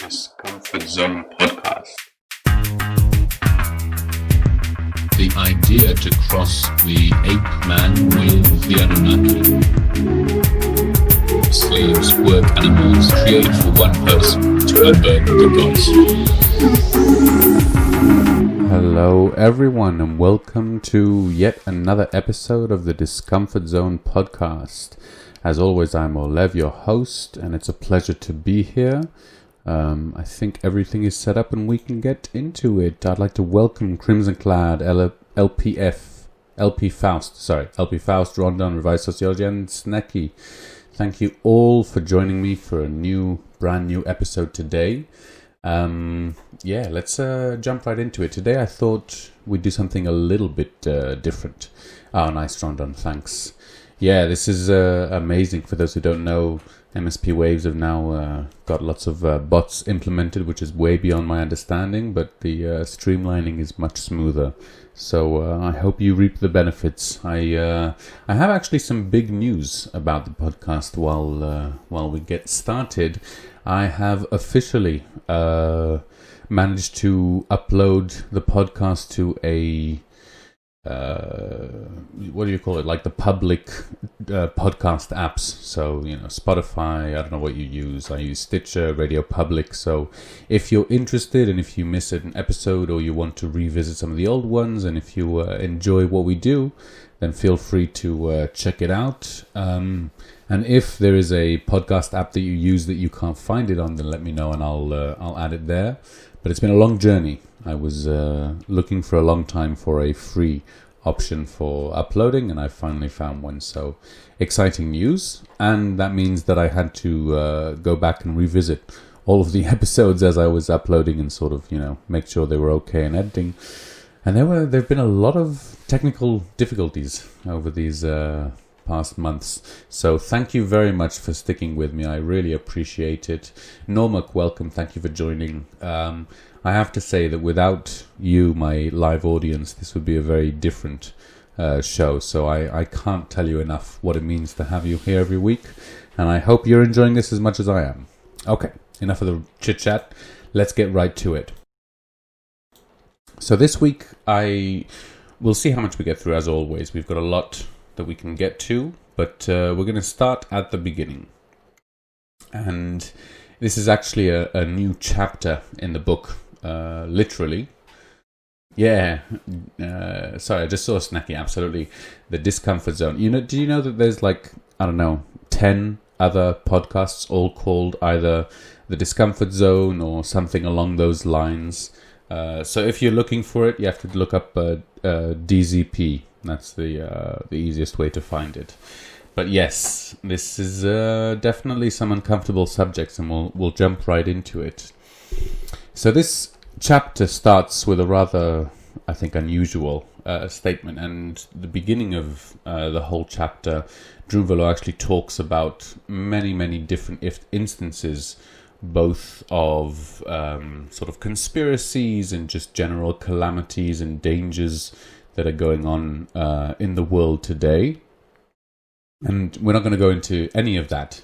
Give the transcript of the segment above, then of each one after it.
Discomfort-Zone podcast. The idea to cross the ape man with the Anunnaki. Slaves, work animals, created for one person to unburden the gods. Hello everyone and welcome to yet another episode of the Discomfort-Zone podcast. As always, I'm Olev, your host, and it's a pleasure to be here. I think everything is set up and we can get into it. I'd like to welcome Crimson Clad, LP Faust, Rondon, Revised Sociology, and Snecky. Thank you all for joining me for a brand new episode today. Let's jump right into it. Today I thought we'd do something a little bit different. Oh, nice, Rondon, thanks. Yeah, this is amazing. For those who don't know, MSP Waves have now got lots of bots implemented, which is way beyond my understanding, but the streamlining is much smoother. So I hope you reap the benefits. I have actually some big news about the podcast while we get started. I have officially managed to upload the podcast to a what do you call it? Like the public podcast apps. So, Spotify, I don't know what you use. I use Stitcher, Radio Public. So if you're interested and if you miss an episode or you want to revisit some of the old ones and if you enjoy what we do, then feel free to check it out. And if there is a podcast app that you use that you can't find it on, then let me know and I'll add it there. But it's been a long journey. I was looking for a long time for a free option for uploading, and I finally found one. So exciting news, and that means that I had to go back and revisit all of the episodes as I was uploading and sort of make sure they were okay in editing. And there've been a lot of technical difficulties over these past months. So thank you very much for sticking with me. I really appreciate it. Normak, welcome. Thank you for joining. I have to say that without you, my live audience, this would be a very different show. So I can't tell you enough what it means to have you here every week. And I hope you're enjoying this as much as I am. Okay, enough of the chit-chat. Let's get right to it. So this week, we'll see how much we get through, as always. We've got a lot that we can get to, but we're going to start at the beginning. And this is actually a new chapter in the book. Literally. Yeah. Sorry, I just saw Snacky. Absolutely. The Discomfort Zone. Do you know that there's 10 other podcasts all called either the Discomfort Zone or something along those lines? So if you're looking for it, you have to look up DZP. That's the easiest way to find it. But yes, this is definitely some uncomfortable subjects, and we'll jump right into it. So this chapter starts with a rather, I think, unusual statement. And the beginning of the whole chapter, Drunvalo actually talks about many, many different instances, both of sort of conspiracies and just general calamities and dangers that are going on in the world today. And we're not going to go into any of that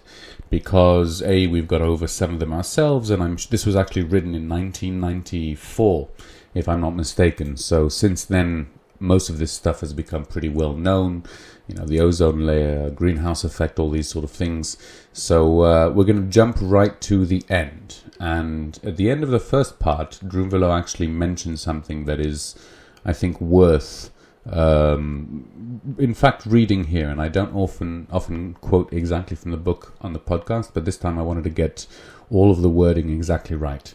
because we've got over 7 of them ourselves, and this was actually written in 1994, if I'm not mistaken. So since then, most of this stuff has become pretty well known. The ozone layer, greenhouse effect, all these sort of things. So we're going to jump right to the end. And at the end of the first part, Drunvalo actually mentions something that is, I think, worth in fact reading here. And I don't often quote exactly from the book on the podcast, but this time I wanted to get all of the wording exactly right.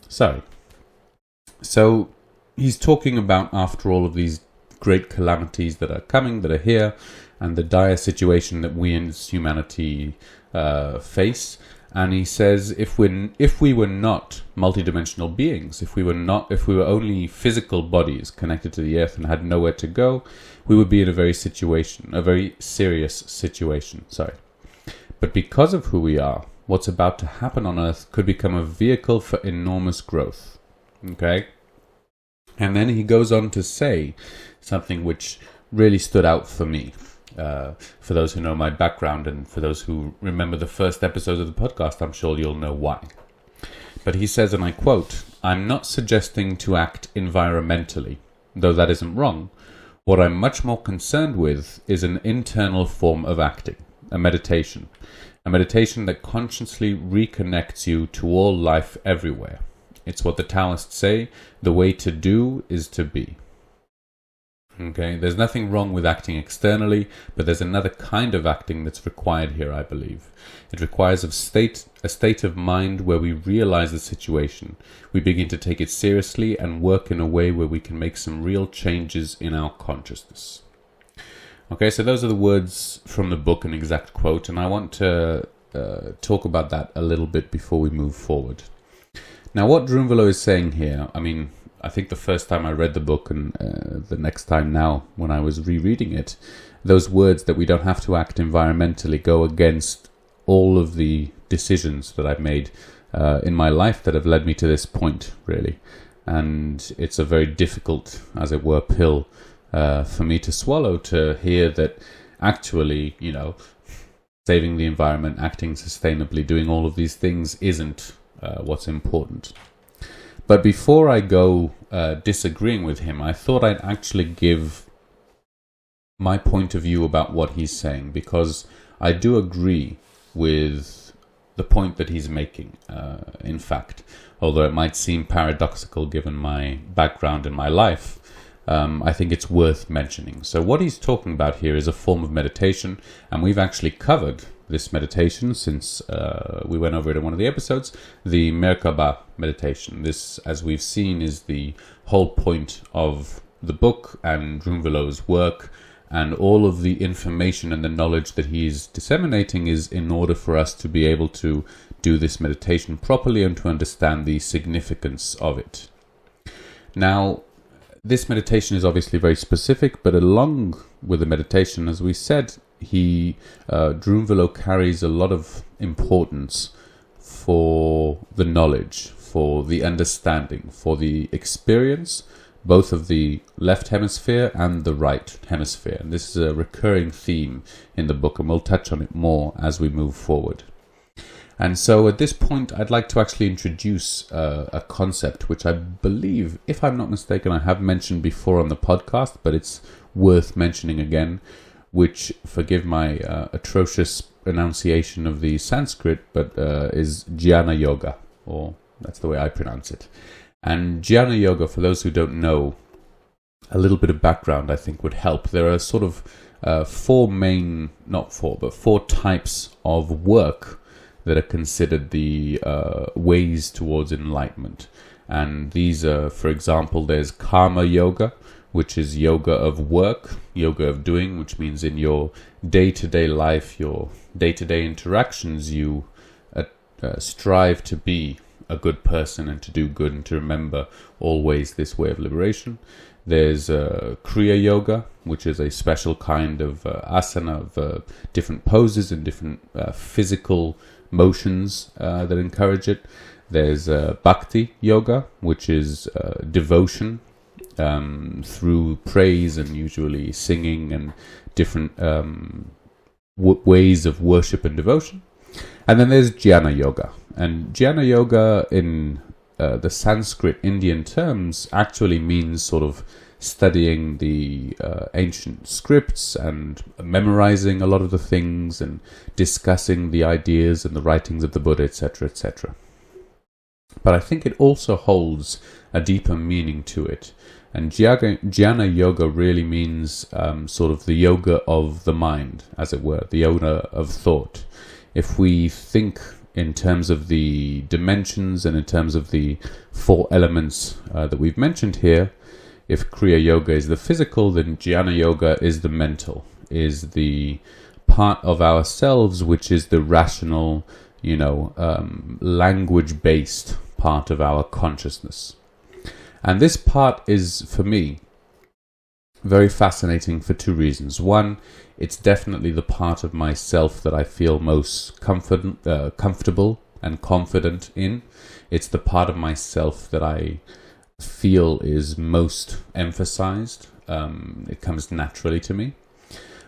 So he's talking about, after all of these great calamities that are coming, that are here, and the dire situation that we as humanity face. And he says, if we were not multidimensional beings, if we were only physical bodies connected to the earth and had nowhere to go, we would be in a very serious situation. But because of who we are, what's about to happen on Earth could become a vehicle for enormous growth. Okay? And then he goes on to say something which really stood out for me. For those who know my background and for those who remember the first episodes of the podcast, I'm sure you'll know why. But he says, and I quote, "I'm not suggesting to act environmentally, though that isn't wrong. What I'm much more concerned with is an internal form of acting, a meditation that consciously reconnects you to all life everywhere. It's what the Taoists say, the way to do is to be." Okay, there's nothing wrong with acting externally, but there's another kind of acting that's required here, I believe. It requires a state of mind where we realize the situation, we begin to take it seriously and work in a way where we can make some real changes in our consciousness. Okay, so those are the words from the book, an exact quote, and I want to talk about that a little bit before we move forward. Now, what Drunvalo is saying here, I think the first time I read the book and the next time now when I was rereading it, those words that we don't have to act environmentally go against all of the decisions that I've made in my life that have led me to this point, really. And it's a very difficult, as it were, pill for me to swallow, to hear that actually, saving the environment, acting sustainably, doing all of these things isn't what's important. But before I go disagreeing with him, I thought I'd actually give my point of view about what he's saying, because I do agree with the point that he's making, in fact, although it might seem paradoxical given my background in my life. I think it's worth mentioning. So what he's talking about here is a form of meditation, and we've actually covered this meditation since we went over it in one of the episodes, the Merkaba meditation. This, as we've seen, is the whole point of the book and Drunvalo's work, and all of the information and the knowledge that he's disseminating is in order for us to be able to do this meditation properly and to understand the significance of it. Now, this meditation is obviously very specific, but along with the meditation, as we said, Drunvalo carries a lot of importance for the knowledge, for the understanding, for the experience, both of the left hemisphere and the right hemisphere. And this is a recurring theme in the book, and we'll touch on it more as we move forward. And so at this point, I'd like to actually introduce a concept which I believe, if I'm not mistaken, I have mentioned before on the podcast, but it's worth mentioning again, which, forgive my atrocious pronunciation of the Sanskrit, but is Jnana Yoga, or that's the way I pronounce it. And Jnana Yoga, for those who don't know, a little bit of background I think would help. There are sort of four types of work that are considered the ways towards enlightenment. And these are, for example, there's Karma Yoga, which is yoga of work, yoga of doing, which means in your day-to-day life, your day-to-day interactions, you strive to be a good person and to do good and to remember always this way of liberation. There's Kriya Yoga, which is a special kind of asana of different poses and different physical motions that encourage it. There's Bhakti Yoga, which is devotion through praise and usually singing and different ways of worship and devotion. And then there's Jnana Yoga. And Jnana Yoga in the Sanskrit Indian terms actually means sort of studying the ancient scripts and memorizing a lot of the things and discussing the ideas and the writings of the Buddha, etc., etc. But I think it also holds a deeper meaning to it. And Jnana Yoga really means sort of the yoga of the mind, as it were, the yoga of thought. If we think in terms of the dimensions and in terms of the four elements that we've mentioned here, if Kriya Yoga is the physical, then Jnana Yoga is the mental, is the part of ourselves which is the rational, language-based part of our consciousness. And this part is, for me, very fascinating for two reasons. One, it's definitely the part of myself that I feel most comfortable and confident in. It's the part of myself that I feel is most emphasized. It comes naturally to me.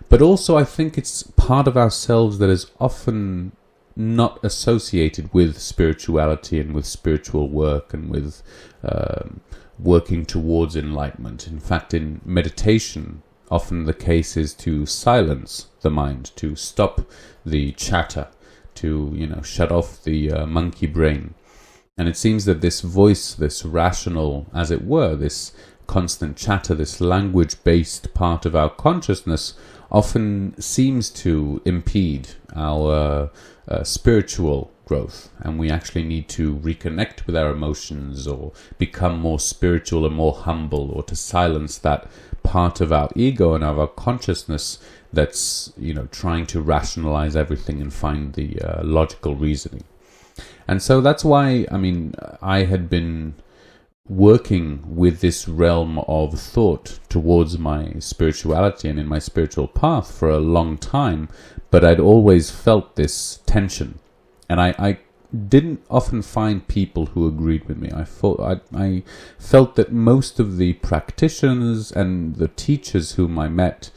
But also I think it's part of ourselves that is often not associated with spirituality and with spiritual work and with working towards enlightenment. In fact, in meditation, often the case is to silence the mind, to stop the chatter, to shut off the monkey brain. And it seems that this voice, this rational, as it were, this constant chatter, this language-based part of our consciousness often seems to impede our spiritual growth, and we actually need to reconnect with our emotions or become more spiritual and more humble, or to silence that part of our ego and of our consciousness that's trying to rationalize everything and find the logical reasoning. And so that's why I had been working with this realm of thought towards my spirituality and in my spiritual path for a long time, but I'd always felt this tension, and I didn't often find people who agreed with me. I felt that most of the practitioners and the teachers whom I met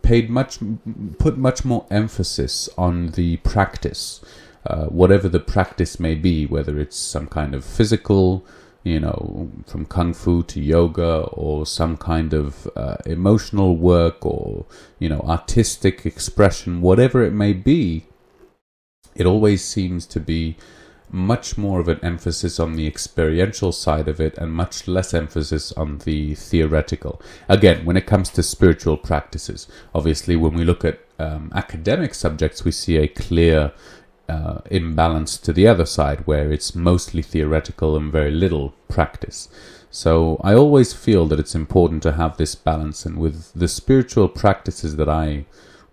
put much more emphasis on the practice, whatever the practice may be, whether it's some kind of physical, from kung fu to yoga, or some kind of emotional work, or artistic expression, whatever it may be. It always seems to be much more of an emphasis on the experiential side of it and much less emphasis on the theoretical. Again, when it comes to spiritual practices, obviously when we look at academic subjects, we see a clear imbalance to the other side, where it's mostly theoretical and very little practice. So I always feel that it's important to have this balance, and with the spiritual practices that I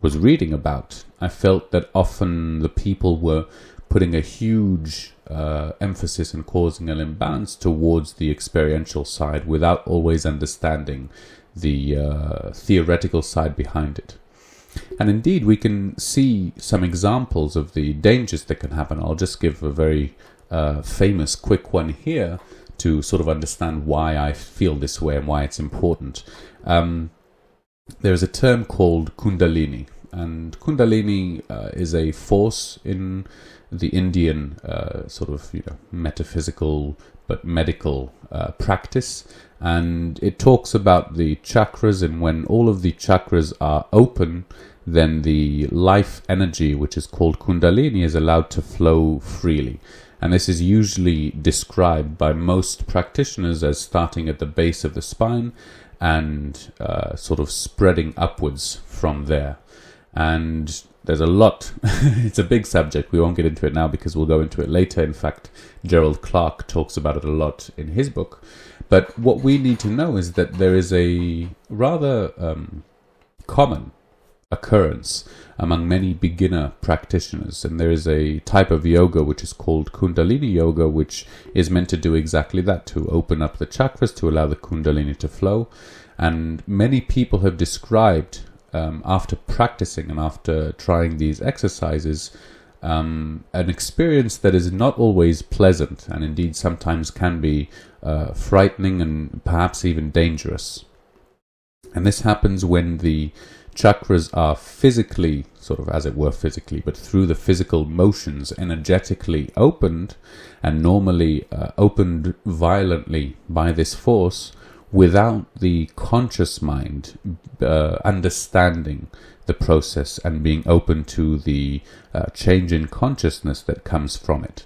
was reading about, I felt that often the people were putting a huge emphasis and causing an imbalance towards the experiential side without always understanding the theoretical side behind it. And indeed, we can see some examples of the dangers that can happen. I'll just give a very famous quick one here to sort of understand why I feel this way and why it's important. There's a term called Kundalini, and Kundalini is a force in the Indian metaphysical but medical practice, and it talks about the chakras, and when all of the chakras are open, then the life energy, which is called Kundalini, is allowed to flow freely. And this is usually described by most practitioners as starting at the base of the spine and sort of spreading upwards from there. And there's a lot. It's a big subject. We won't get into it now because we'll go into it later. In fact, Gerald Clark talks about it a lot in his book. But what we need to know is that there is a rather common occurrence among many beginner practitioners, and there is a type of yoga which is called Kundalini Yoga, which is meant to do exactly that, to open up the chakras, to allow the Kundalini to flow. And many people have described, after practicing and after trying these exercises, an experience that is not always pleasant, and indeed sometimes can be frightening and perhaps even dangerous. And this happens when the chakras are physically, sort of as it were physically, but through the physical motions, energetically opened, and normally opened violently by this force, without the conscious mind understanding the process and being open to the change in consciousness that comes from it.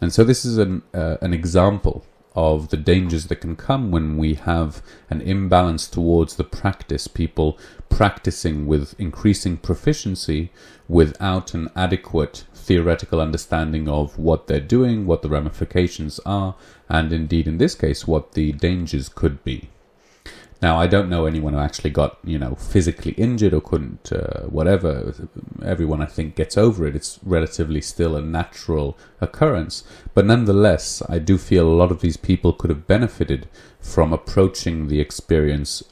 And so this is an example of the dangers that can come when we have an imbalance towards the practice, people practicing with increasing proficiency without an adequate theoretical understanding of what they're doing, what the ramifications are, and indeed in this case what the dangers could be. Now, I don't know anyone who actually got, physically injured or couldn't, whatever. Everyone, I think, gets over it. It's relatively still a natural occurrence. But nonetheless, I do feel a lot of these people could have benefited from approaching the experience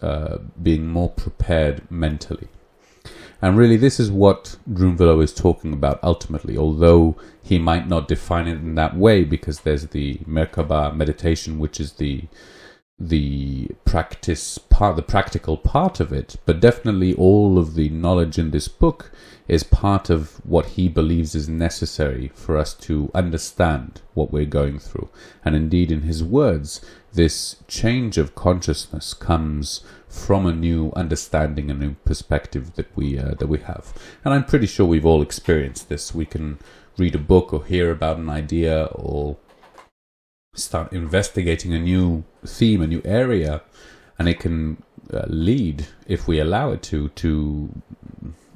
being more prepared mentally. And really, this is what Drunvalo is talking about ultimately, although he might not define it in that way, because there's the Merkaba meditation, which is the the practical part of it, but definitely all of the knowledge in this book is part of what he believes is necessary for us to understand what we're going through. And indeed, in his words, this change of consciousness comes from a new understanding, a new perspective that we have. And I'm pretty sure we've all experienced this. We can read a book or hear about an idea or start investigating a new theme, a new area, and it can lead, if we allow it to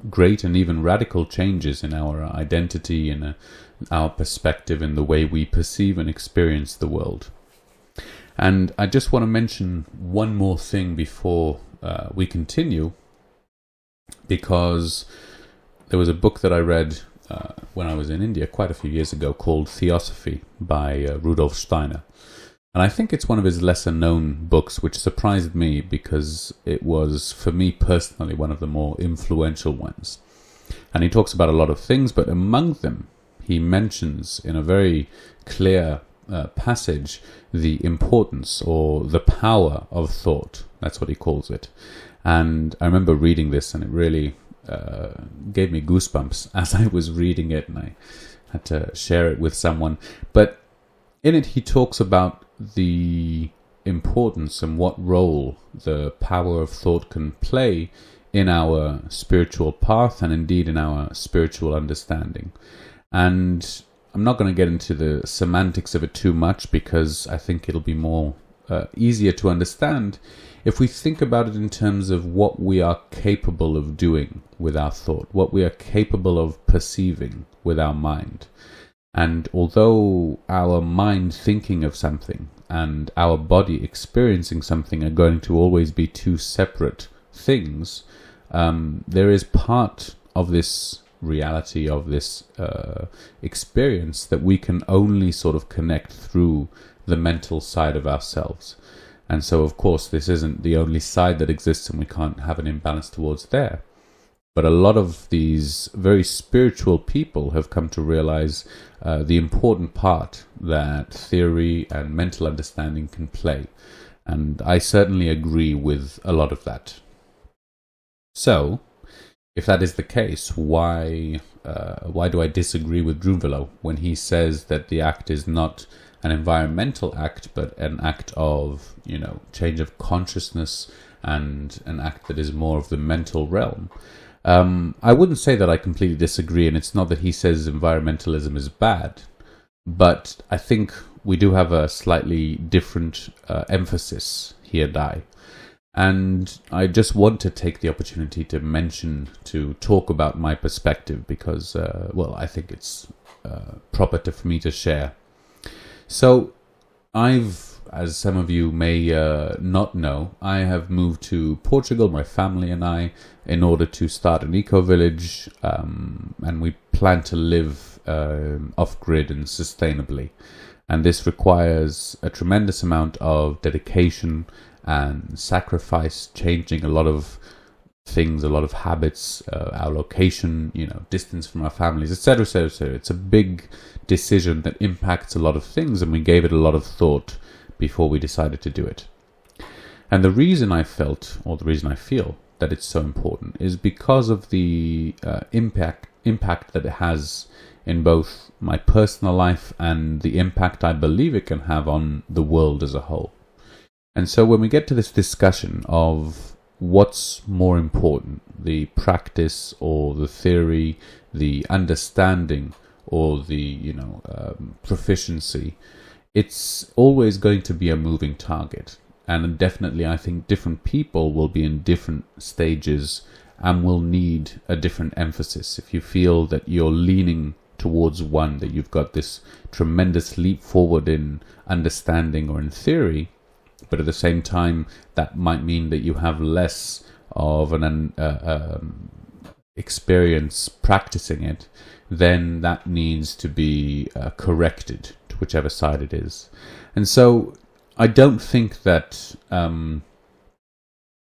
great and even radical changes in our identity, in our perspective, in the way we perceive and experience the world. And I just want to mention one more thing before we continue, because there was a book that I read when I was in India quite a few years ago called Theosophy by Rudolf Steiner. And I think it's one of his lesser known books, which surprised me because it was, for me personally, one of the more influential ones. And he talks about a lot of things, but among them, he mentions in a very clear passage the importance or the power of thought. That's what he calls it. And I remember reading this, and it really gave me goosebumps as I was reading it, and I had to share it with someone. But in it, he talks about the importance and what role the power of thought can play in our spiritual path and indeed in our spiritual understanding. And I'm not going to get into the semantics of it too much, because I think it'll be more easier to understand if we think about it in terms of what we are capable of doing with our thought, what we are capable of perceiving with our mind. And although our mind thinking of something and our body experiencing something are going to always be two separate things, there is part of this reality, of this experience, that we can only sort of connect through the mental side of ourselves. And so, of course, this isn't the only side that exists, and we can't have an imbalance towards there. But a lot of these very spiritual people have come to realize the important part that theory and mental understanding can play. And I certainly agree with a lot of that. So, if that is the case, why do I disagree with Drunvalo when he says that the act is not an environmental act, but an act of, change of consciousness, and an act that is more of the mental realm? I wouldn't say that I completely disagree, and it's not that he says environmentalism is bad, but I think we do have a slightly different emphasis, he and I. And I just want to take the opportunity to talk about my perspective, because, I think it's proper for me to share. So, as some of you may not know, I have moved to Portugal, my family and I, in order to start an eco-village, and we plan to live off-grid and sustainably. And this requires a tremendous amount of dedication and sacrifice, changing a lot of things, a lot of habits, our location, distance from our families, etc., etc., etc. It's a big decision that impacts a lot of things, and we gave it a lot of thought before we decided to do it. And the reason I feel that it's so important is because of the impact that it has in both my personal life and the impact I believe it can have on the world as a whole. And so when we get to this discussion of what's more important, the practice or the theory, the understanding or the proficiency, it's always going to be a moving target. And definitely I think different people will be in different stages and will need a different emphasis. If you feel that you're leaning towards one, that you've got this tremendous leap forward in understanding or in theory, but at the same time that might mean that you have less of an experience practicing it, then that needs to be corrected to whichever side it is. And so I don't think that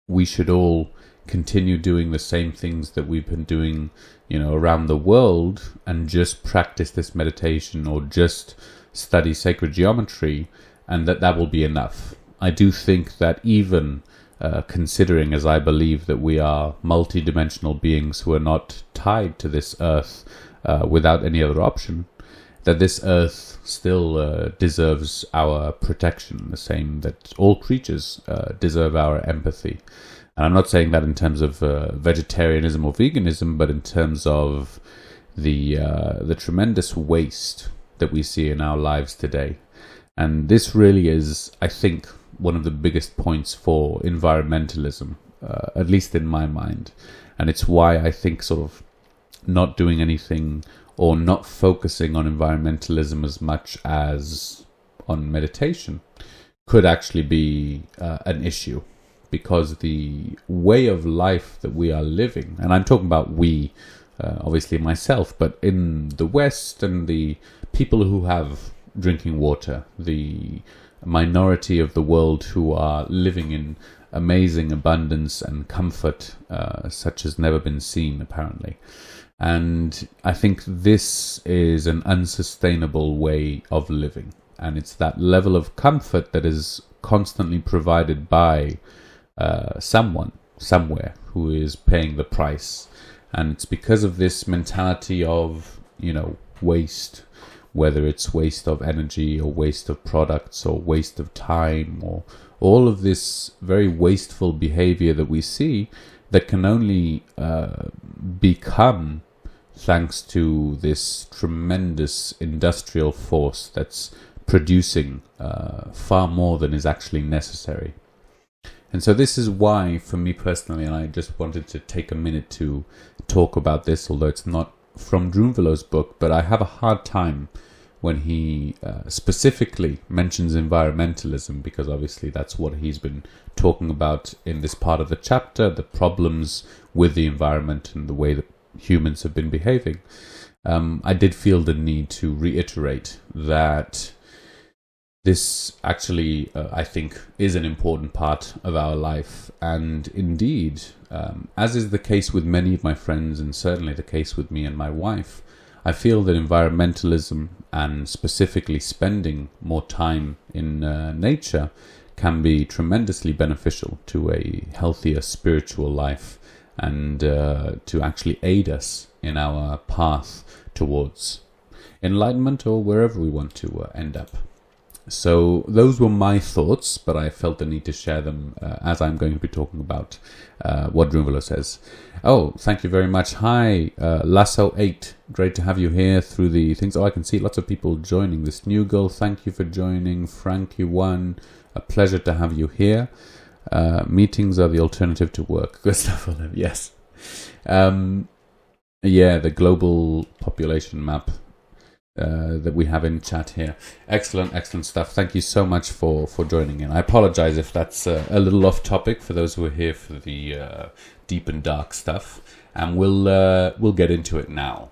we should all continue doing the same things that we've been doing, around the world, and just practice this meditation or just study sacred geometry, and that will be enough. I do think that even considering, as I believe, that we are multi-dimensional beings who are not tied to this earth without any other option, that this earth still deserves our protection, the same that all creatures deserve our empathy. And I'm not saying that in terms of vegetarianism or veganism, but in terms of the tremendous waste that we see in our lives today. And this really is, I think, one of the biggest points for environmentalism, at least in my mind. And it's why I think sort of not doing anything or not focusing on environmentalism as much as on meditation could actually be an issue, because the way of life that we are living, and I'm talking about we, obviously myself, but in the West and the people who have drinking water, the minority of the world who are living in amazing abundance and comfort such as never been seen, apparently. And I think this is an unsustainable way of living. And it's that level of comfort that is constantly provided by someone, somewhere, who is paying the price. And it's because of this mentality of, waste, whether it's waste of energy or waste of products or waste of time, or all of this very wasteful behavior that we see, that can only become thanks to this tremendous industrial force that's producing far more than is actually necessary. And so this is why, for me personally, and I just wanted to take a minute to talk about this, although it's not from Drunvalo's book, but I have a hard time when he specifically mentions environmentalism, because obviously that's what he's been talking about in this part of the chapter, the problems with the environment and the way that humans have been behaving. I did feel the need to reiterate that this actually, I think, is an important part of our life. And indeed, as is the case with many of my friends, and certainly the case with me and my wife, I feel that environmentalism, and specifically spending more time in nature, can be tremendously beneficial to a healthier spiritual life, and to actually aid us in our path towards enlightenment, or wherever we want to end up. So those were my thoughts, but I felt the need to share them as I'm going to be talking about what Drunvalo says. Oh, thank you very much. Hi, Lasso8. Great to have you here through the things. Oh, I can see lots of people joining. This new girl, thank you for joining. Frankie1, a pleasure to have you here. Meetings are the alternative to work. Good stuff on them, yes. Yeah, the global population map that we have in chat here. Excellent stuff. Thank you so much for joining in. I apologize if that's a little off topic for those who are here for the deep and dark stuff, and we'll get into it now.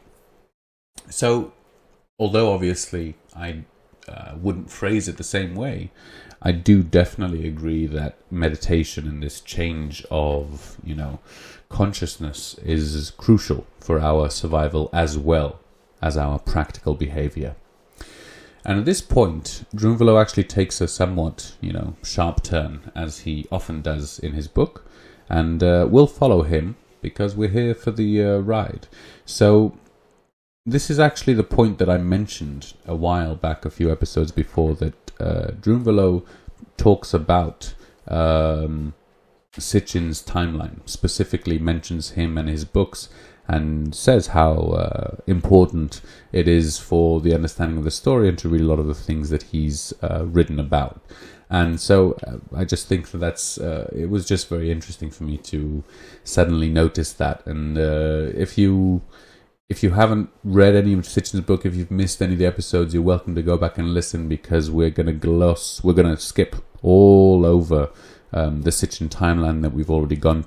So, although obviously I wouldn't phrase it the same way, I do definitely agree that meditation and this change of consciousness is crucial for our survival as well as our practical behavior. And at this point, Drunvalo actually takes a somewhat, sharp turn, as he often does in his book, and we'll follow him because we're here for the ride. So this is actually the point that I mentioned a while back, a few episodes before, that Drunvalo talks about Sitchin's timeline, specifically mentions him and his books, and says how important it is for the understanding of the story and to read a lot of the things that he's written about. And so I just think that it was just very interesting for me to suddenly notice that. And if you haven't read any of Sitchin's book, if you've missed any of the episodes, you're welcome to go back and listen, because we're going to skip all over the Sitchin timeline that we've already gone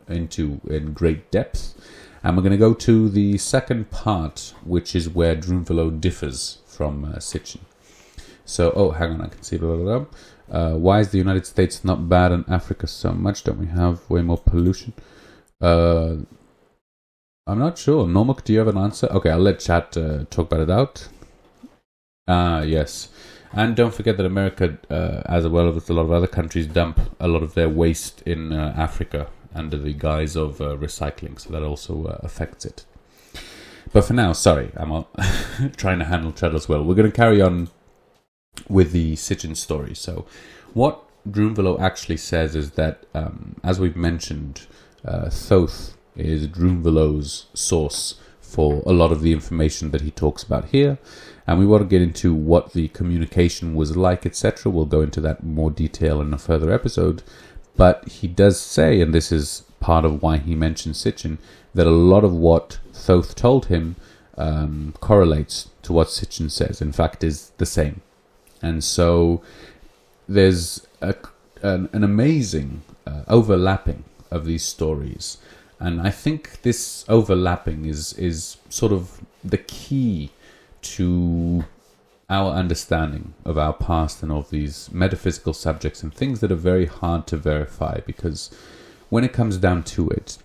into in great depth. And we're going to go to the second part, which is where Drunvalo differs from Sitchin. So, hang on, I can see. Why is the United States not bad and Africa so much? Don't we have way more pollution? I'm not sure. Normok, do you have an answer? Okay, I'll let chat talk about it out. Yes. And don't forget that America, as well as a lot of other countries, dump a lot of their waste in Africa under the guise of recycling, so that also affects it. But for now, sorry, I'm trying to handle Treadles well. We're going to carry on with the Sitchin story. So what Drunvalo actually says is that, as we've mentioned, Thoth is Drunvalo's source for a lot of the information that he talks about here. And we want to get into what the communication was like, etc. We'll go into that in more detail in a further episode. But he does say, and this is part of why he mentions Sitchin, that a lot of what Thoth told him correlates to what Sitchin says. In fact, is the same. And so there's an amazing overlapping of these stories. And I think this overlapping is sort of the key to our understanding of our past and of these metaphysical subjects and things that are very hard to verify, because when it comes down to it,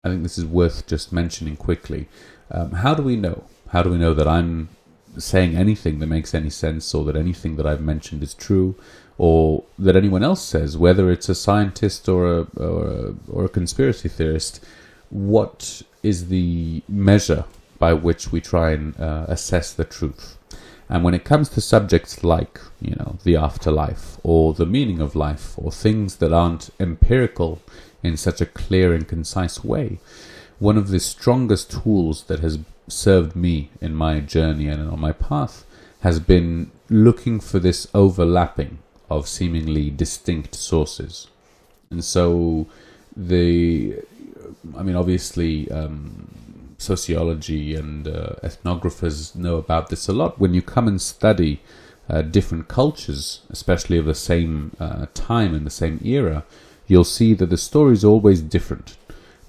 I think this is worth just mentioning quickly. How do we know? How do we know that I'm saying anything that makes any sense, or that anything that I've mentioned is true, or that anyone else says, whether it's a scientist or a conspiracy theorist? What is the measure by which we try and assess the truth? And when it comes to subjects like, the afterlife, or the meaning of life, or things that aren't empirical in such a clear and concise way, one of the strongest tools that has served me in my journey and on my path has been looking for this overlapping of seemingly distinct sources. And so obviously sociology and ethnographers know about this a lot. When you come and study different cultures, especially of the same time and the same era, you'll see that the story is always different.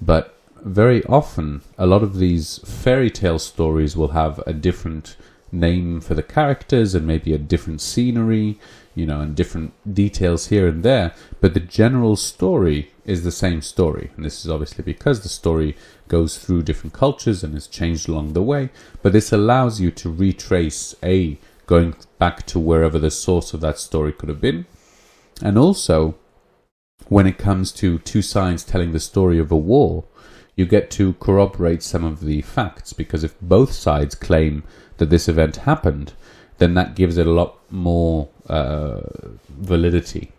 But very often, a lot of these fairy tale stories will have a different name for the characters and maybe a different scenery, and different details here and there. But the general story is the same story. And this is obviously because the story goes through different cultures and is changed along the way. But this allows you to retrace, going back to wherever the source of that story could have been. And also, when it comes to two sides telling the story of a war, you get to corroborate some of the facts, because if both sides claim that this event happened, then that gives it a lot more validity.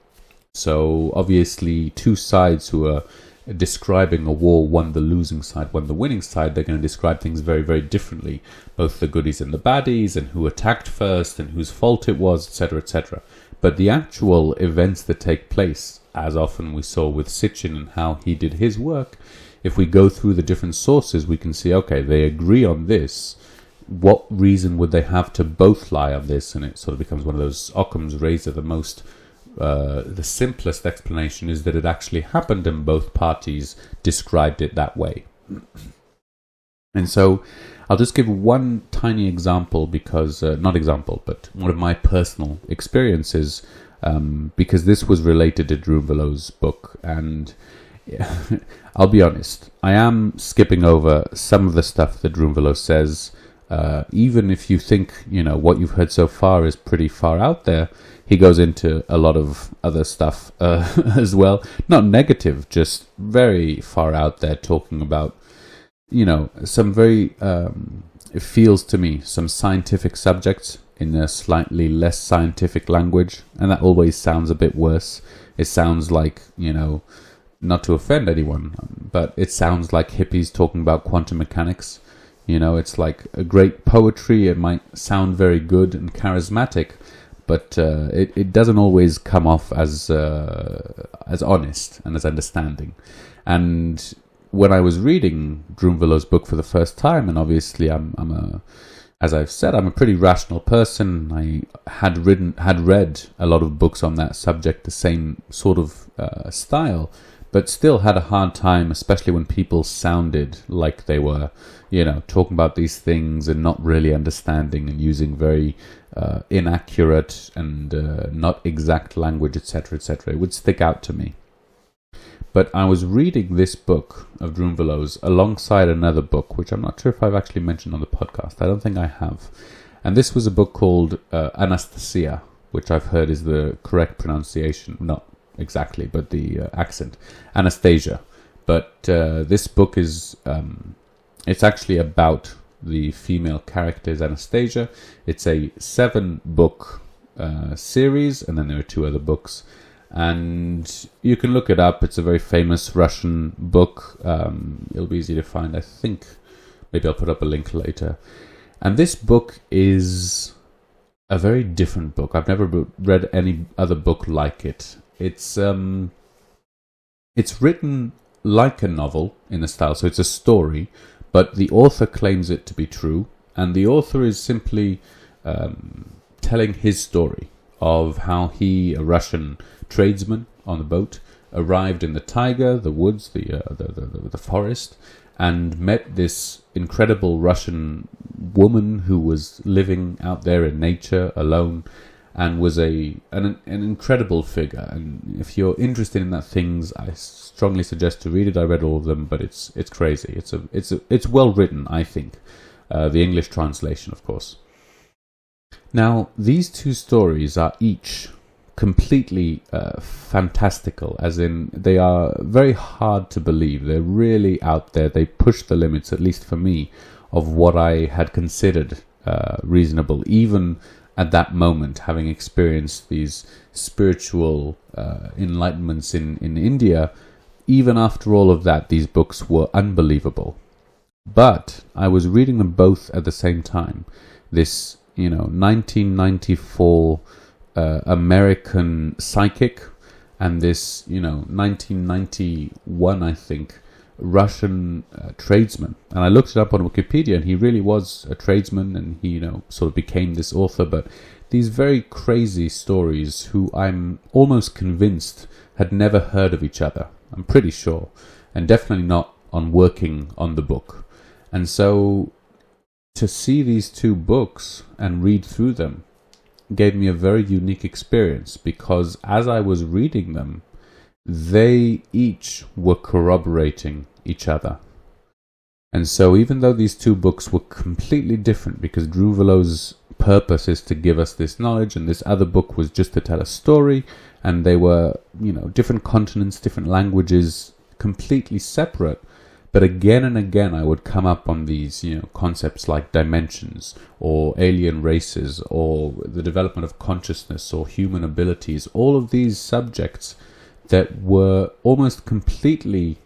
So obviously, two sides who are describing a war, one the losing side, one the winning side, they're going to describe things very, very differently, both the goodies and the baddies, and who attacked first, and whose fault it was, etc., etc. But the actual events that take place, as often we saw with Sitchin and how he did his work, if we go through the different sources, we can see, okay, they agree on this. What reason would they have to both lie on this? And it sort of becomes one of those Occam's razor. The simplest explanation is that it actually happened and both parties described it that way. And so I'll just give one tiny example, because, but one of my personal experiences, because this was related to Drunvalo's book. And I'll be honest, I am skipping over some of the stuff that Drunvalo says. Even if you think, what you've heard so far is pretty far out there, he goes into a lot of other stuff as well. Not negative, just very far out there, talking about, some very, it feels to me, some scientific subjects in a slightly less scientific language. And that always sounds a bit worse. It sounds like, not to offend anyone, but it sounds like hippies talking about quantum mechanics. It's like a great poetry. It might sound very good and charismatic, but it doesn't always come off as honest and as understanding. And when I was reading Drunvalo's book for the first time, and obviously as I've said, I'm a pretty rational person. I had read a lot of books on that subject, the same sort of style, but still had a hard time, especially when people sounded like they were, talking about these things and not really understanding and using very inaccurate and not exact language, etc., etc. It would stick out to me. But I was reading this book of Drunvalo's alongside another book, which I'm not sure if I've actually mentioned on the podcast. I don't think I have. And this was a book called Anastasia, which I've heard is the correct pronunciation. Not exactly, but the accent. Anastasia. But this book is, it's actually about the female character's Anastasia. It's a 7-book series, and then there are 2 other books. And you can look it up. It's a very famous Russian book. It'll be easy to find, I think. Maybe I'll put up a link later. And this book is a very different book. I've never read any other book like it. It's written like a novel in the style, so it's a story, but the author claims it to be true, and the author is simply telling his story of how he, a Russian tradesman on a boat, arrived in the taiga, the woods, the forest, and met this incredible Russian woman who was living out there in nature alone, and was an incredible figure. And if you're interested in that things, I strongly suggest to read it. I read all of them, but it's crazy. It's well written, I think. The English translation, of course. Now, these 2 stories are each completely fantastical, as in they are very hard to believe. They're really out there. They push the limits, at least for me, of what I had considered reasonable, even at that moment, having experienced these spiritual enlightenments in India. Even after all of that, these books were unbelievable. But I was reading them both at the same time. This 1994 American psychic, and this 1991, I think, Russian tradesman. And I looked it up on Wikipedia, and he really was a tradesman, and he sort of became this author. But these very crazy stories, who I'm almost convinced had never heard of each other, I'm pretty sure, and definitely not on working on the book. And so to see these 2 books and read through them gave me a very unique experience, because as I was reading them, they each were corroborating each other. And so even though these 2 books were completely different, because Drunvalo's purpose is to give us this knowledge, and this other book was just to tell a story, and they were, different continents, different languages, completely separate. But again and again, I would come up on these, concepts like dimensions, or alien races, or the development of consciousness, or human abilities. All of these subjects that were almost completely,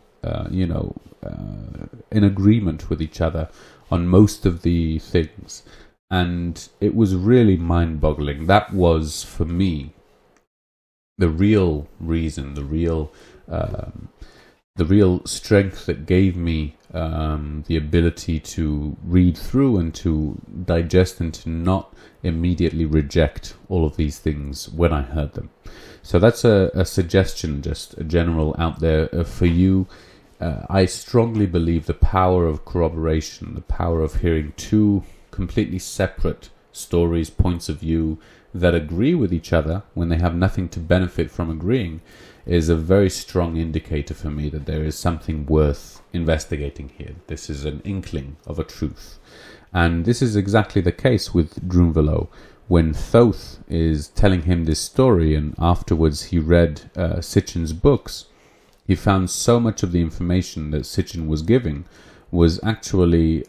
in agreement with each other on most of the things. And it was really mind-boggling. That was, for me, the real reason, the real strength that gave me the ability to read through and to digest and to not immediately reject all of these things when I heard them. So that's a suggestion, just a general out there for you. I strongly believe the power of corroboration, the power of hearing 2 completely separate stories, points of view that agree with each other when they have nothing to benefit from agreeing, is a very strong indicator for me that there is something worth investigating here. This is an inkling of a truth. And this is exactly the case with Drunvalo. When Thoth is telling him this story, and afterwards he read Sitchin's books, he found so much of the information that Sitchin was giving was actually,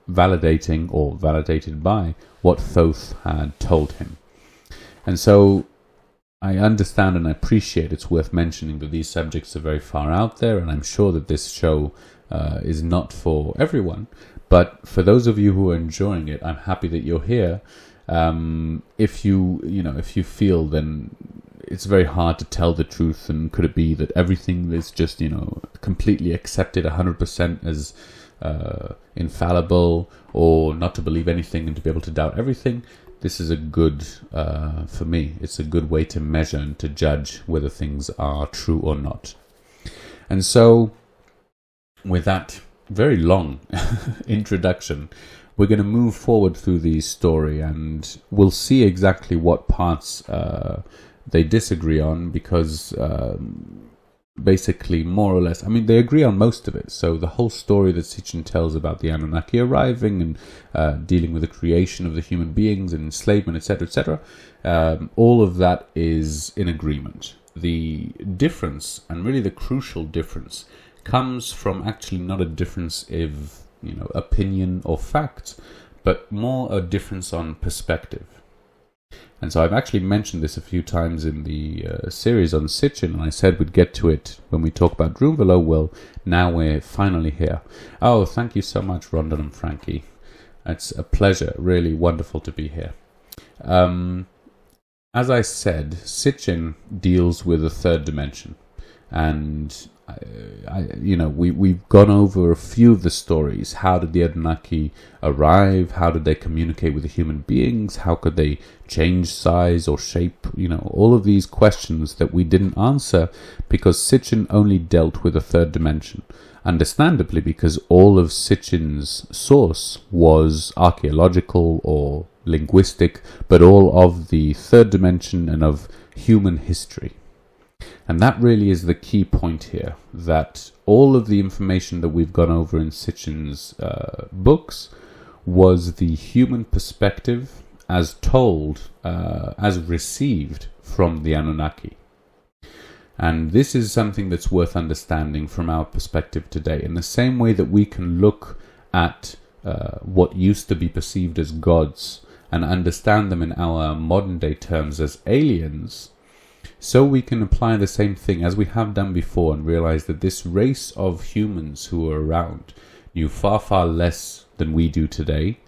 validating or validated by what Thoth had told him. And so I understand and I appreciate it's worth mentioning that these subjects are very far out there, and I'm sure that this show is not for everyone. But for those of you who are enjoying it, I'm happy that you're here. If you feel, then it's very hard to tell the truth, and could it be that everything is just, completely accepted 100% as infallible, or not to believe anything and to be able to doubt everything? This is a good, for me, it's a good way to measure and to judge whether things are true or not. And so, with that very long introduction, we're going to move forward through the story, and we'll see exactly what parts they disagree on, because basically more or less, I mean, they agree on most of it. So the whole story that Sitchin tells about the Anunnaki arriving and dealing with the creation of the human beings and enslavement, etc., all of that is in agreement. The difference, and really the crucial difference, comes from actually not a difference of, opinion or fact, but more a difference on perspective. And so I've actually mentioned this a few times in the series on Sitchin, and I said we'd get to it when we talk about Drunvalo. Well, now we're finally here. Oh, thank you so much, Rondon and Frankie. It's a pleasure, really wonderful to be here. As I said, Sitchin deals with a third dimension, and we've gone over a few of the stories. How did the Anunnaki arrive? How did they communicate with the human beings? How could they change size or shape? All of these questions that we didn't answer because Sitchin only dealt with a third dimension. Understandably, because all of Sitchin's source was archaeological or linguistic, but all of the third dimension and of human history. And that really is the key point here, that all of the information that we've gone over in Sitchin's books was the human perspective as told, as received from the Anunnaki. And this is something that's worth understanding from our perspective today. In the same way that we can look at what used to be perceived as gods and understand them in our modern day terms as aliens, so we can apply the same thing as we have done before and realize that this race of humans who were around knew far, far less than we do today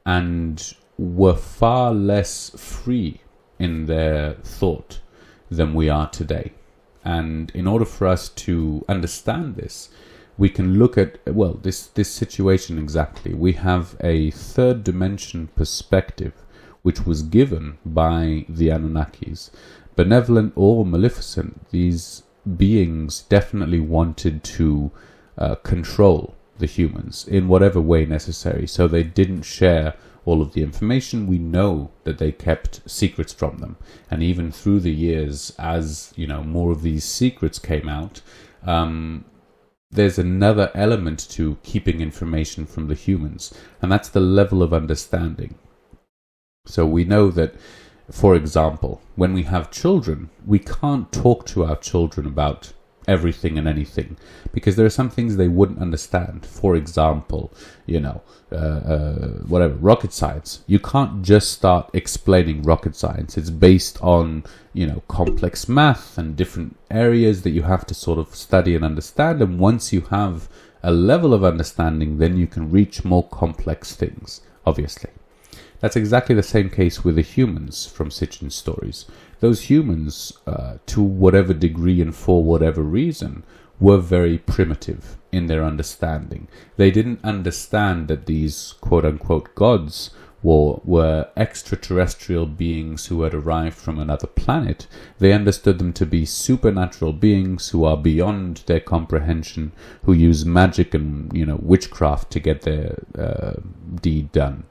and were far less free in their thought than we are today. And in order for us to understand this, we can look at, this situation exactly. We have a third dimension perspective which was given by the Anunnakis. Benevolent or maleficent, these beings definitely wanted to control the humans in whatever way necessary. So they didn't share all of the information. We know that they kept secrets from them. And even through the years, as more of these secrets came out, there's another element to keeping information from the humans, and that's the level of understanding. So we know that, for example, when we have children, we can't talk to our children about everything and anything because there are some things they wouldn't understand. For example, rocket science. You can't just start explaining rocket science. It's based on, complex math and different areas that you have to sort of study and understand. And once you have a level of understanding, then you can reach more complex things, obviously. That's exactly the same case with the humans from Sitchin's stories. Those humans, to whatever degree and for whatever reason, were very primitive in their understanding. They didn't understand that these quote-unquote gods were extraterrestrial beings who had arrived from another planet. They understood them to be supernatural beings who are beyond their comprehension, who use magic and witchcraft to get their deed done.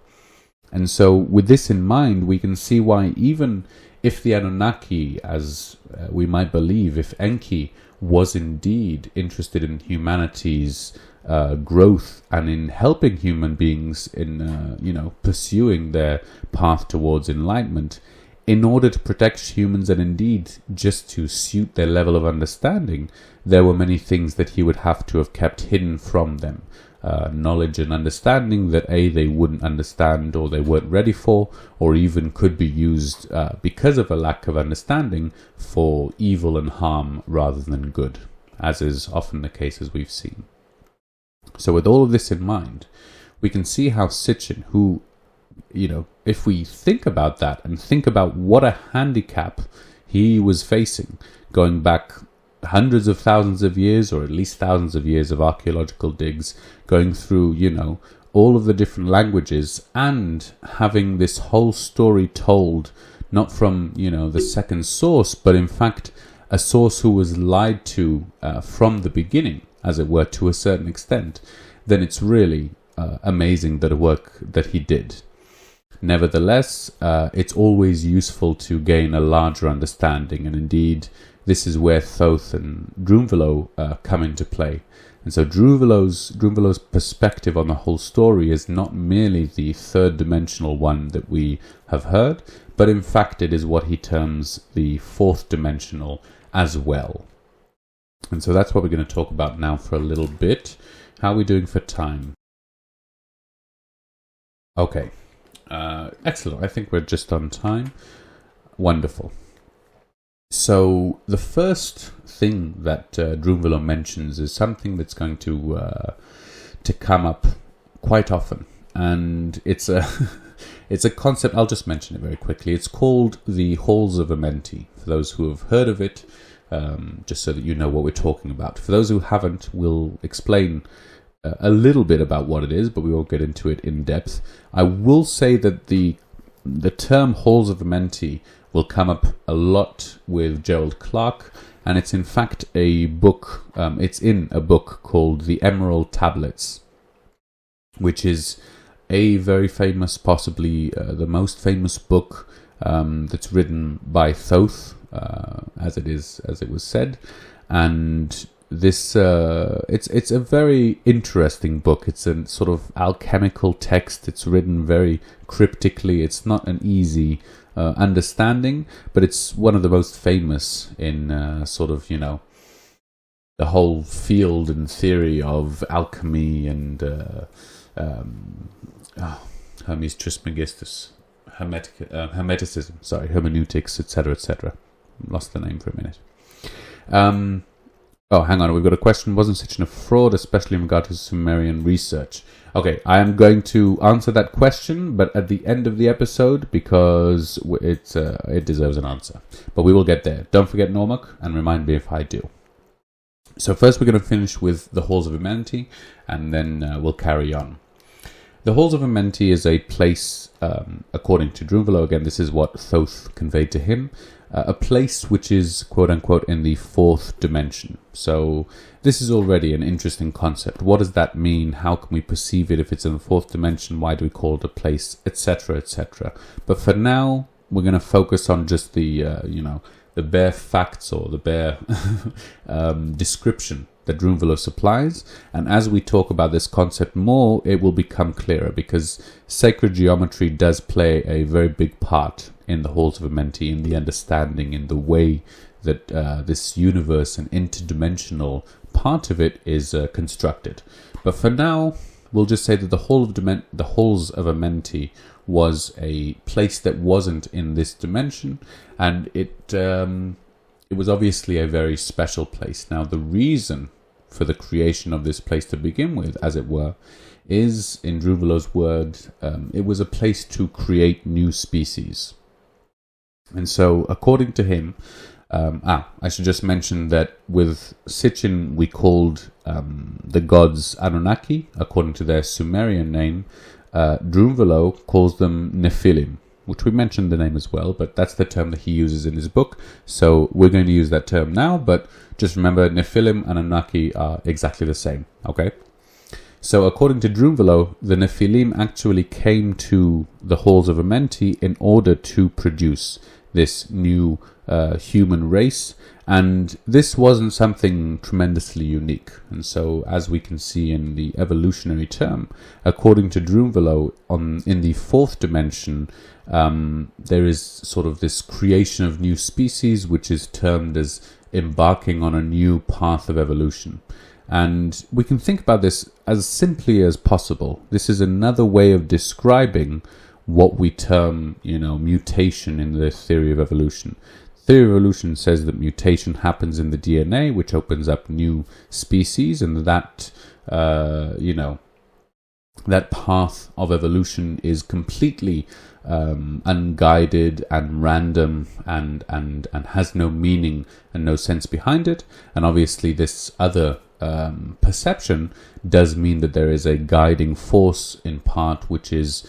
And so with this in mind, we can see why even if the Anunnaki, as we might believe, if Enki was indeed interested in humanity's growth and in helping human beings in, pursuing their path towards enlightenment, in order to protect humans and indeed just to suit their level of understanding, there were many things that he would have to have kept hidden from them. Knowledge and understanding that they wouldn't understand or they weren't ready for, or even could be used because of a lack of understanding for evil and harm rather than good, as is often the case as we've seen. So with all of this in mind, we can see how Sitchin, who, if we think about that and think about what a handicap he was facing, going back hundreds of thousands of years, or at least thousands of years of archaeological digs, going through, all of the different languages, and having this whole story told, not from, the second source, but in fact, a source who was lied to from the beginning, as it were, to a certain extent, then it's really amazing that work that he did. Nevertheless, it's always useful to gain a larger understanding, and indeed, this is where Thoth and Drunvalo come into play. And so Drunvalo's perspective on the whole story is not merely the third dimensional one that we have heard, but in fact it is what he terms the fourth dimensional as well. And so that's what we're going to talk about now for a little bit. How are we doing for time? Okay, excellent. I think we're just on time. Wonderful. So the first thing that Drunvalo mentions is something that's going to come up quite often, and it's a it's a concept. I'll just mention it very quickly. It's called the Halls of Amenti. For those who have heard of it, just so that you know what we're talking about. For those who haven't, we'll explain a little bit about what it is, but we won't get into it in depth. I will say that the term Halls of Amenti will come up a lot with Gerald Clark, and it's in fact a book. It's in a book called The Emerald Tablets, which is a very famous, possibly the most famous book that's written by Thoth, as it was said, and this it's a very interesting book. It's a sort of alchemical text. It's written very cryptically. It's not an easy understanding, but it's one of the most famous in sort of, you know, the whole field and theory of alchemy and Hermes Trismegistus, Hermeticism, hermeneutics, etc., etc. Lost the name for a minute. Oh, hang on, we've got a question. Wasn't Sitchin a fraud, especially in regard to Sumerian research? Okay, I am going to answer that question, but at the end of the episode, because it deserves an answer. But we will get there. Don't forget Normak, and remind me if I do. So first we're going to finish with the Halls of Amenti, and then we'll carry on. The Halls of Amenti is a place, according to Drunvalo, again, this is what Thoth conveyed to him, a place which is, quote-unquote, in the fourth dimension. So this is already an interesting concept. What does that mean? How can we perceive it if it's in the fourth dimension? Why do we call it a place, etc., etc.? But for now, we're going to focus on just the, the bare facts or the bare description that Drunvalo supplies. And as we talk about this concept more, it will become clearer, because sacred geometry does play a very big part in the Halls of Amenti, in the understanding, in the way that this universe and interdimensional part of it is constructed. But for now, we'll just say that the Halls of Amenti was a place that wasn't in this dimension, and it was obviously a very special place. Now, the reason for the creation of this place to begin with, as it were, is, in Drunvalo's word, it was a place to create new species. And so, according to him, I should just mention that with Sitchin we called the gods Anunnaki, according to their Sumerian name. Drunvalo calls them Nephilim, which we mentioned the name as well, but that's the term that he uses in his book. So we're going to use that term now, but just remember Nephilim and Anunnaki are exactly the same, okay? So according to Drunvalo, the Nephilim actually came to the Halls of Amenti in order to produce this new human race, and this wasn't something tremendously unique. And so, as we can see in the evolutionary term, according to Drunvalo, in the fourth dimension, there is sort of this creation of new species, which is termed as embarking on a new path of evolution. And we can think about this as simply as possible. This is another way of describing what we term, mutation in the theory of evolution. Theory of evolution says that mutation happens in the DNA, which opens up new species, and that, that path of evolution is completely unguided and random and has no meaning and no sense behind it. And obviously this other perception does mean that there is a guiding force in part which is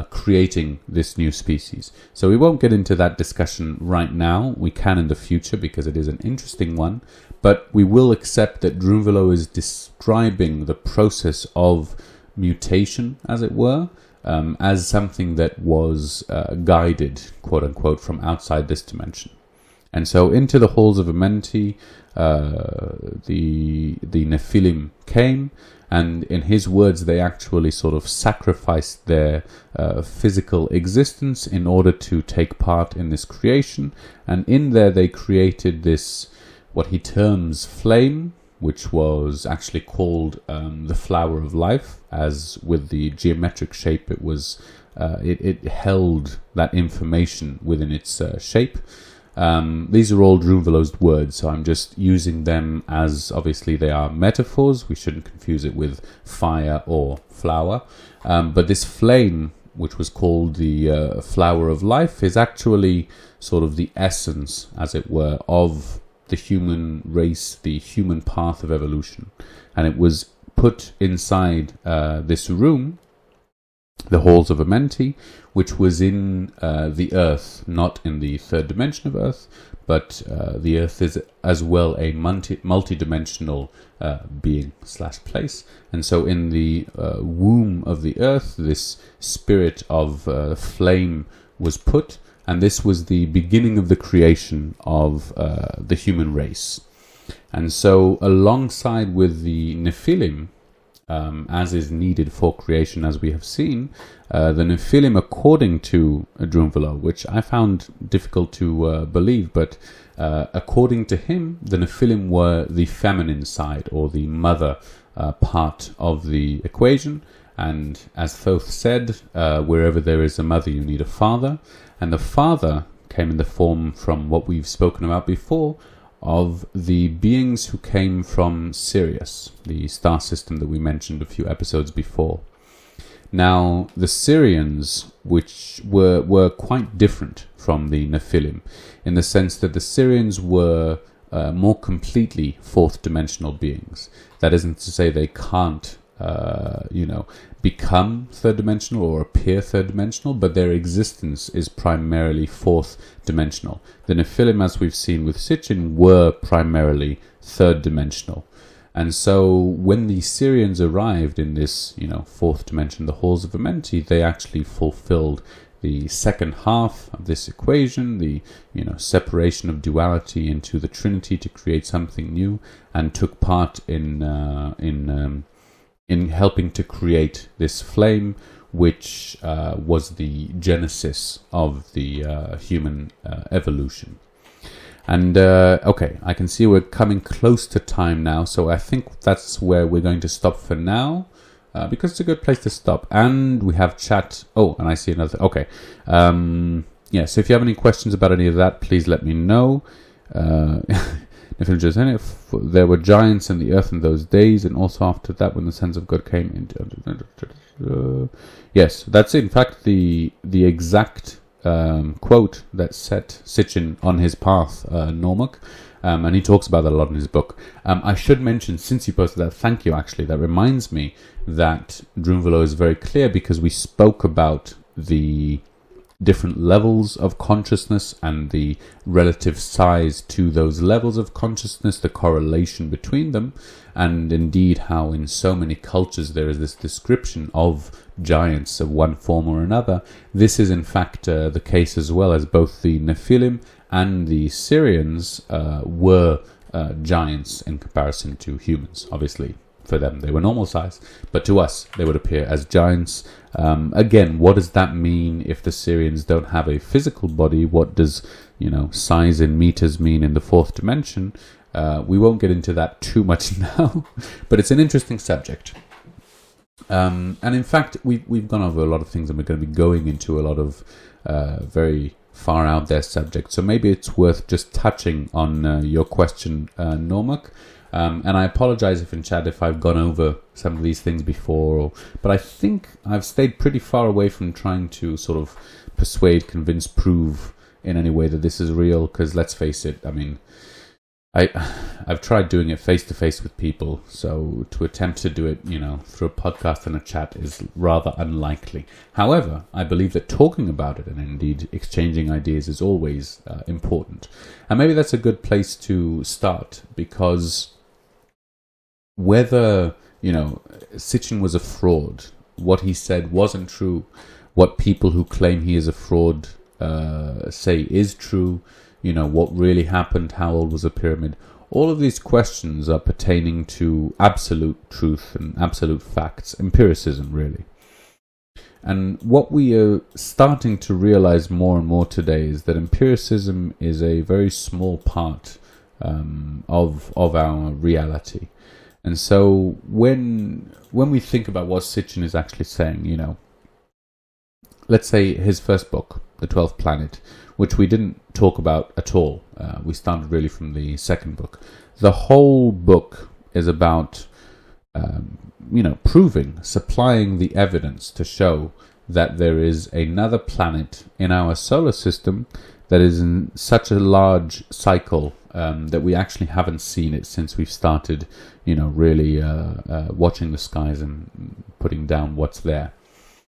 creating this new species. So we won't get into that discussion right now. We can in the future, because it is an interesting one, but we will accept that Drunvalo is describing the process of mutation, as it were, as something that was guided, quote unquote, from outside this dimension. And so into the halls of Amenti, the Nephilim came, and in his words, they actually sort of sacrificed their physical existence in order to take part in this creation. And in there, they created this, what he terms flame, which was actually called the flower of life, as with the geometric shape, it was it held that information within its shape. These are all Drunvalo's words, so I'm just using them as, obviously they are metaphors. We shouldn't confuse it with fire or flower. But this flame, which was called the flower of life, is actually sort of the essence, as it were, of the human race, the human path of evolution. And it was put inside this room, the halls of Amenti, which was in the earth, not in the third dimension of earth, but the earth is as well a multi-dimensional being / place. And so in the womb of the earth, this spirit of flame was put, and this was the beginning of the creation of the human race. And so alongside with the Nephilim, as is needed for creation, as we have seen, the Nephilim, according to Drunvalo, which I found difficult to believe, but according to him, the Nephilim were the feminine side, or the mother part of the equation. And as Thoth said, wherever there is a mother, you need a father. And the father came in the form, from what we've spoken about before, of the beings who came from Sirius, the star system that we mentioned a few episodes before. Now, the Sirians, which were quite different from the Nephilim, in the sense that the Sirians were more completely fourth dimensional beings. That isn't to say they can't become third dimensional or appear third dimensional, but their existence is primarily fourth dimensional. The Nephilim, as we've seen with Sitchin, were primarily third dimensional. And so when the Syrians arrived in this, fourth dimension, the halls of Amenti, they actually fulfilled the second half of this equation, the separation of duality into the Trinity to create something new, and took part in helping to create this flame, which was the genesis of the human evolution. And okay, I can see we're coming close to time now, so I think that's where we're going to stop for now, because it's a good place to stop. And we have chat. Oh, and I see another. Okay. Yeah, so if you have any questions about any of that, please let me know. There were giants in the earth in those days, and also after that, when the sons of God came into. Yes, that's in fact the exact quote that set Sitchin on his path, Normak, and he talks about that a lot in his book. I should mention, since you posted that, thank you. Actually, that reminds me that Drunvalo is very clear, because we spoke about the different levels of consciousness and the relative size to those levels of consciousness, the correlation between them, and indeed how in so many cultures there is this description of giants of one form or another. This is in fact the case as well, as both the Nephilim and the Syrians were giants in comparison to humans. Obviously, for them they were normal size, but to us they would appear as giants. Again, what does that mean if the Syrians don't have a physical body? What does size in meters mean in the fourth dimension? We won't get into that too much now, but it's an interesting subject. And in fact, we've gone over a lot of things, and we're going to be going into a lot of very far out there subjects. So maybe it's worth just touching on your question, Normak. And I apologize if in chat if I've gone over some of these things before, but I think I've stayed pretty far away from trying to sort of persuade, convince, prove in any way that this is real, because let's face it, I mean, I've tried doing it face to face with people, so to attempt to do it, through a podcast and a chat is rather unlikely. However, I believe that talking about it and indeed exchanging ideas is always important. And maybe that's a good place to start, because whether, Sitchin was a fraud, what he said wasn't true, what people who claim he is a fraud say is true, what really happened, how old was a pyramid. All of these questions are pertaining to absolute truth and absolute facts, empiricism really. And what we are starting to realize more and more today is that empiricism is a very small part of our reality. And so when we think about what Sitchin is actually saying, let's say his first book, The 12th Planet, which we didn't talk about at all. We started really from the second book. The whole book is about, supplying the evidence to show that there is another planet in our solar system that is in such a large cycle that we actually haven't seen it since we've started, really watching the skies and putting down what's there.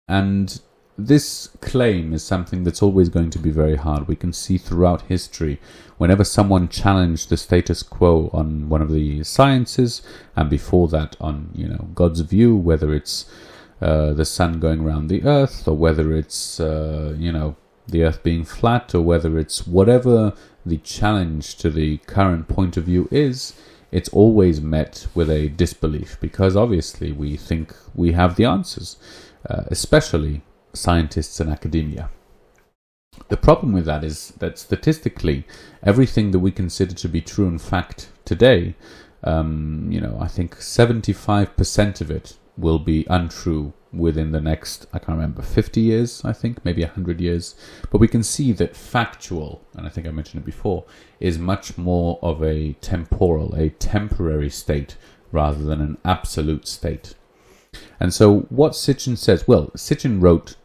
And this claim is something that's always going to be very hard. We can see throughout history, whenever someone challenged the status quo on one of the sciences, and before that on, God's view, whether it's the sun going around the earth, or whether it's, the earth being flat, or whether it's whatever the challenge to the current point of view is, it's always met with a disbelief, because obviously we think we have the answers, especially scientists and academia. The problem with that is that statistically, everything that we consider to be true and fact today, I think 75% of it will be untrue within the next, 50 years, I think, maybe 100 years. But we can see that factual, and I think I mentioned it before, is much more of a temporary state rather than an absolute state. And so what Sitchin says, Sitchin wrote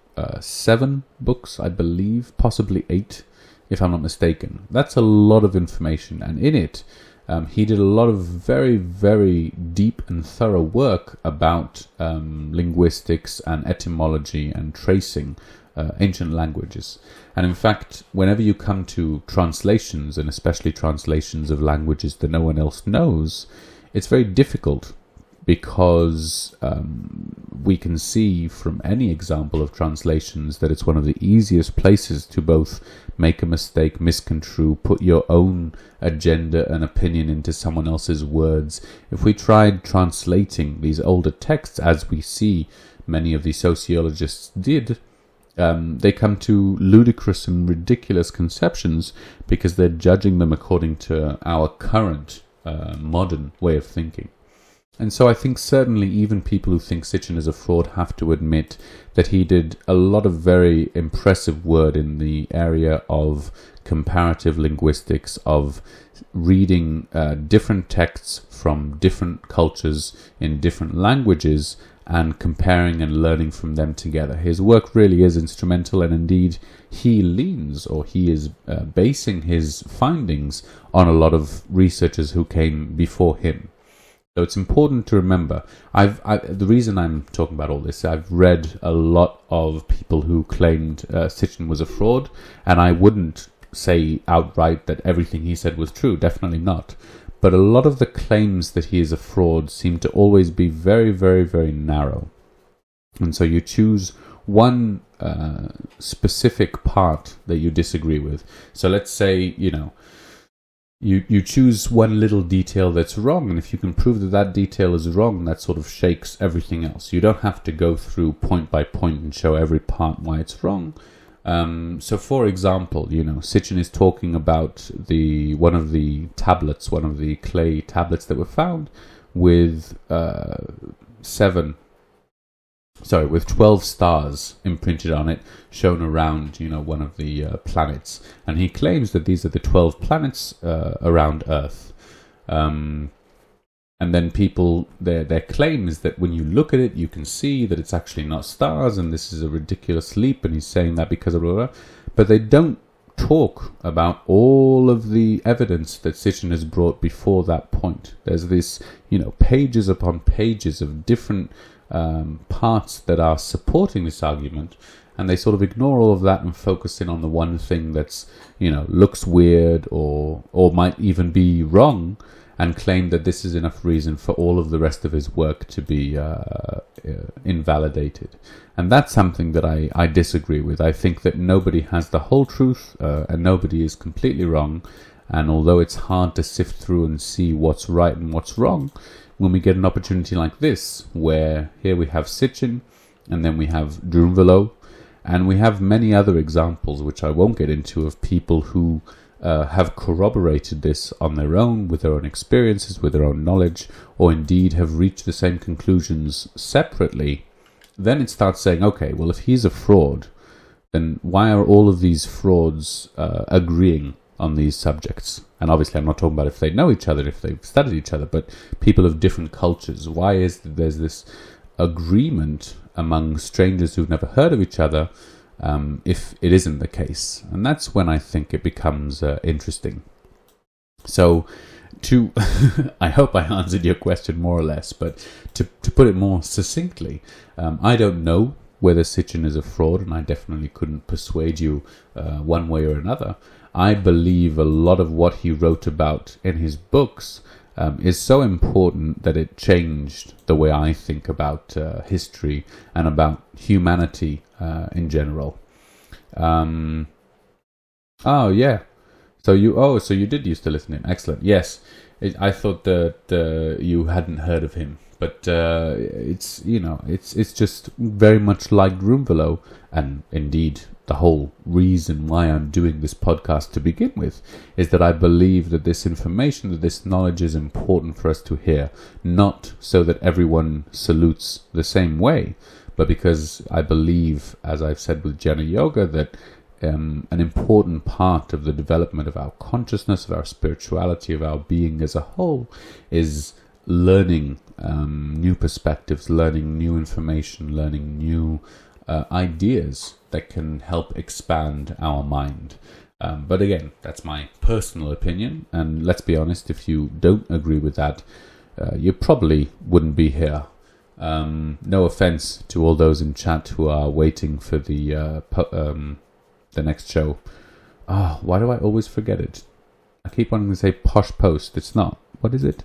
7 books, I believe, possibly 8, if I'm not mistaken. That's a lot of information, and in it, he did a lot of very, very deep and thorough work about linguistics and etymology and tracing ancient languages. And in fact, whenever you come to translations, and especially translations of languages that no one else knows, it's very difficult, because we can see from any example of translations that it's one of the easiest places to both make a mistake, misconstrue, put your own agenda and opinion into someone else's words. If we tried translating these older texts, as we see many of the sociologists did, they come to ludicrous and ridiculous conceptions because they're judging them according to our current modern way of thinking. And so I think certainly even people who think Sitchin is a fraud have to admit that he did a lot of very impressive work in the area of comparative linguistics, of reading different texts from different cultures in different languages and comparing and learning from them together. His work really is instrumental, and indeed he is basing his findings on a lot of researchers who came before him. So it's important to remember, the reason I'm talking about all this, I've read a lot of people who claimed Sitchin was a fraud, and I wouldn't say outright that everything he said was true, definitely not. But a lot of the claims that he is a fraud seem to always be very, very, very narrow. And so you choose one specific part that you disagree with. So let's say, you choose one little detail that's wrong, and if you can prove that detail is wrong, that sort of shakes everything else. You don't have to go through point by point and show every part why it's wrong. So for example, Sitchin is talking about one of the clay tablets that were found with 12 stars imprinted on it, shown around, one of the planets. And he claims that these are the 12 planets around Earth. And then their claim is that when you look at it, you can see that it's actually not stars, and this is a ridiculous leap, and he's saying that because of blah, blah, blah. But they don't talk about all of the evidence that Sitchin has brought before that point. There's this, pages upon pages of different parts that are supporting this argument, and they sort of ignore all of that and focus in on the one thing that's, looks weird or might even be wrong. and claim that this is enough reason for all of the rest of his work to be invalidated. And that's something that I disagree with. I think that nobody has the whole truth, and nobody is completely wrong. And although it's hard to sift through and see what's right and what's wrong, when we get an opportunity like this, where here we have Sitchin, and then we have Drunvalo, and we have many other examples, which I won't get into, of people who have corroborated this on their own, with their own experiences, with their own knowledge, or indeed have reached the same conclusions separately, then it starts saying, okay, well, if he's a fraud, then why are all of these frauds agreeing on these subjects? And obviously I'm not talking about if they know each other, if they've studied each other, but people of different cultures. Why is there's this agreement among strangers who've never heard of each other, if it isn't the case? And that's when I think it becomes interesting. So to I hope I answered your question more or less, but to put it more succinctly, I don't know whether Sitchin is a fraud, and I definitely couldn't persuade you one way or another. I believe a lot of what he wrote about in his books is so important that it changed the way I think about history and about humanity in general. Oh yeah, so you did used to listen to him. Excellent. Yes, I thought that you hadn't heard of him, but it's just very much like Drunvalo, and indeed the whole reason why I'm doing this podcast to begin with is that I believe that this information, that this knowledge is important for us to hear, not so that everyone salutes the same way, but because I believe, as I've said with Jnana Yoga, that an important part of the development of our consciousness, of our spirituality, of our being as a whole, is learning new perspectives, learning new information, learning new ideas that can help expand our mind. But again, that's my personal opinion, and let's be honest, if you don't agree with that, you probably wouldn't be here. No offense to all those in chat who are waiting for the next show. Why do I always forget it? I keep wanting to say posh post. It's not. What is it?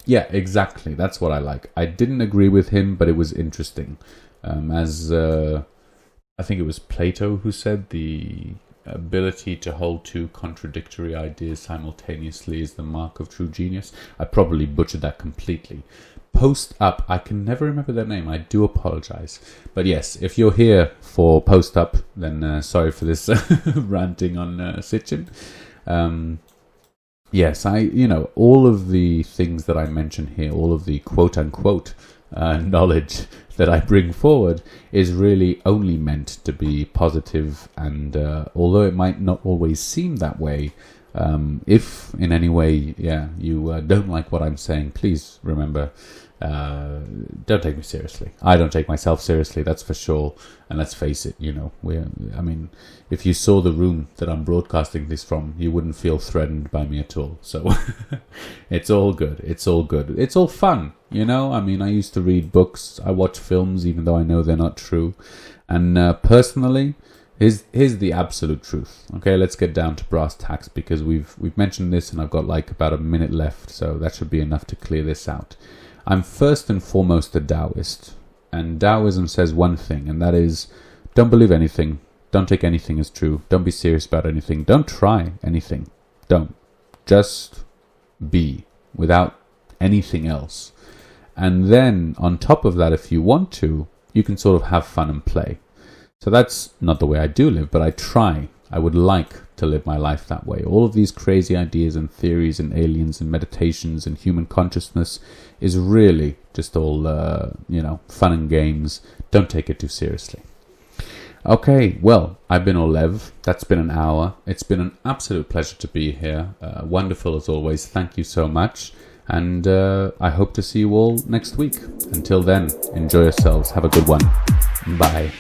Yeah, exactly. That's what I like. I didn't agree with him, but it was interesting. I think it was Plato who said the ability to hold two contradictory ideas simultaneously is the mark of true genius. I probably butchered that completely. Post Up, I can never remember their name. I do apologize. But yes, if you're here for Post Up, then sorry for this ranting on Sitchin. Yes, all of the things that I mention here, all of the quote-unquote knowledge that I bring forward is really only meant to be positive, and although it might not always seem that way, if in any way, you don't like what I'm saying, please remember, don't take me seriously. I don't take myself seriously, that's for sure. And let's face it, if you saw the room that I'm broadcasting this from, you wouldn't feel threatened by me at all. So it's all good. It's all good. It's all fun, I used to read books. I watch films, even though I know they're not true. And personally, here's the absolute truth. Okay, let's get down to brass tacks, because we've mentioned this, and I've got like about a minute left, so that should be enough to clear this out. I'm first and foremost a Taoist, and Taoism says one thing, and that is, don't believe anything, don't take anything as true, don't be serious about anything, don't try anything, don't. Just be, without anything else. And then, on top of that, if you want to, you can sort of have fun and play. So that's not the way I do live, but I try. I would like to live my life that way. All of these crazy ideas and theories and aliens and meditations and human consciousness is really just all, fun and games. Don't take it too seriously. Okay, well, I've been Olev. That's been an hour. It's been an absolute pleasure to be here. Wonderful as always. Thank you so much. And I hope to see you all next week. Until then, enjoy yourselves. Have a good one. Bye.